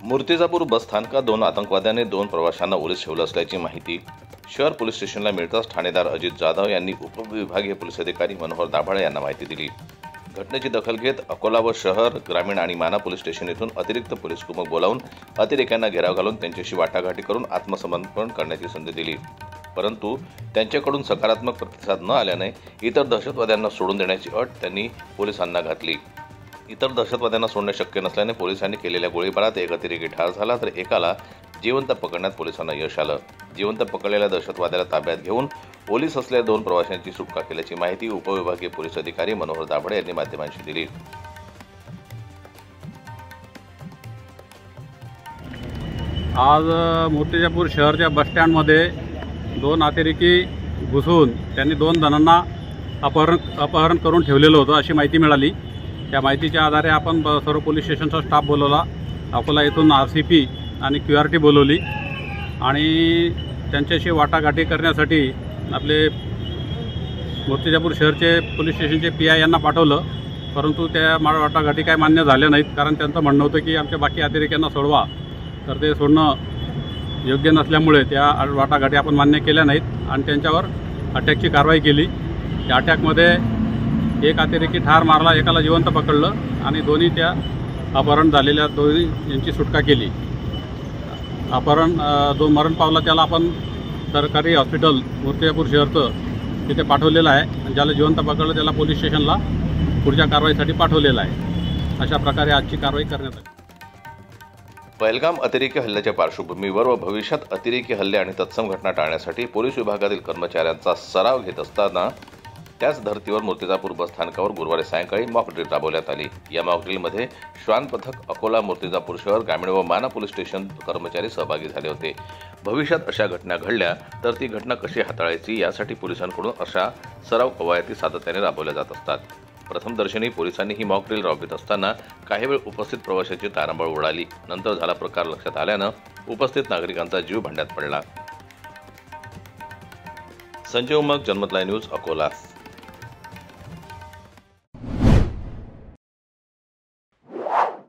मूर्तिजापूर बस स्थानकात दोन आतंकवाद्यांनी दोन प्रवाशांना ओलीस ठेवलं असल्याची माहिती शहर पोलीस स्टेशनला मिळताच ठाणेदार अजित जाधव यांनी उपविभागीय पोलीस अधिकारी मनोहर दाभाडे यांना माहिती दिली। घटनेची दखल घेत अकोला व शहर ग्रामीण आणि माना पोलीस स्टेशन येथून अतिरिक्त पोलीस कुमक बोलावून अतिरेक्यांना घेराव घालून त्यांच्याशी वाटाघाटी करून आत्मसमर्पण करण्याची संधी दिली, परंतु त्यांच्याकडून सकारात्मक प्रतिसाद न आल्याने इतर दहशतवाद्यांना सोडून देण्याची अट त्यांनी पोलिसांना घातली। इतर दहशतवाद्यांना सोडणे शक्य नसल्याने पोलिसांनी केलेल्या गोळीबारात एक अतिरेकी ठार झाला तर एकाला जिवंत पकडण्यात पोलिसांना यश आलं। जिवंत पकडलेल्या दहशतवाद्याला ताब्यात घेऊन पोलीस असलेल्या दोन प्रवाशांची सुटका केल्याची माहिती उपविभागीय पोलीस अधिकारी मनोहर दाभाडे यांनी माध्यमांशी दिली। आज मूर्तिजापूर शहरच्या बस स्टँडमध्ये दोन अतिरेकी घुसून त्यांनी दोन जणांना अपहरण करून ठेवलेलं होतं अशी माहिती मिळाली। त्या माहितीच्या आधारे आपण सर्व पोलीस स्टेशनचा स्टाफ बोलवला, अकोला येथून RCP आणि QRT बोलवली आणि त्यांच्याशी वाटाघाटी करण्यासाठी आपले मूर्तिजापूर शहरचे पोलीस स्टेशनचे PI यांना पाठवलं, परंतु त्या वाटाघाटी काय मान्य झाल्या नाहीत, कारण त्यांचं म्हणणं होतं की आमच्या बाकी अतिरेक्यांना सोडवा, तर ते सोडणं योग्य नसल्यामुळे त्या वाटाघाटी आपण मान्य केल्या नाहीत आणि त्यांच्यावर अटॅकची कारवाई केली। त्या अटॅकमध्ये एक अतिरेकी ठार मारला, एकाला जिवंत पकडलं आणि दोन्ही त्या अपहरण झालेल्या दोन्ही यांची सुटका केली। अपहरण जो मरण पावला त्याला आपण सरकारी हॉस्पिटल मूर्तिजापूर शहरचं तिथे पाठवलेलं आहे आणि ज्याला जिवंत पकडलं त्याला पोलीस स्टेशनला पुढच्या कारवाईसाठी पाठवलेलं आहे। अशा प्रकारे आजची कारवाई करण्यात आली। पहलगाम अतिरेकी हल्ल्याच्या पार्श्वभूमीवर व भविष्यात अतिरेकी हल्ले आणि तत्सम घटना टाळण्यासाठी पोलीस विभागातील कर्मचाऱ्यांचा सराव घेत असताना त्याच धर्तीवर मूर्तिजापूर बस स्थानकावर गुरुवारी सायंकाळी मॉक ड्रिल राबवण्यात आली। या मॉक ड्रिलमध्ये श्वान पथक, अकोला, मूर्तिजापूर शहर, ग्रामीण व माना पोलीस स्टेशन कर्मचारी सहभागी झाले होते। भविष्यात अशा घटना घडल्या तर ती घटना कशी हाताळायची यासाठी पोलिसांकडून अशा सराव कवायती सातत्याने राबवल्या जात असतात। प्रथमदर्शनी पोलिसांनी ही मॉक ड्रिल राबवित असताना काही वेळ उपस्थित प्रवाशांची तारांबळ उडाली। नंतर झाला प्रकार लक्षात आल्यानं उपस्थित नागरिकांचा जीव भांड्यात पडला। संजय उमग, जनमत लाईव्ह न्यूज, अकोला।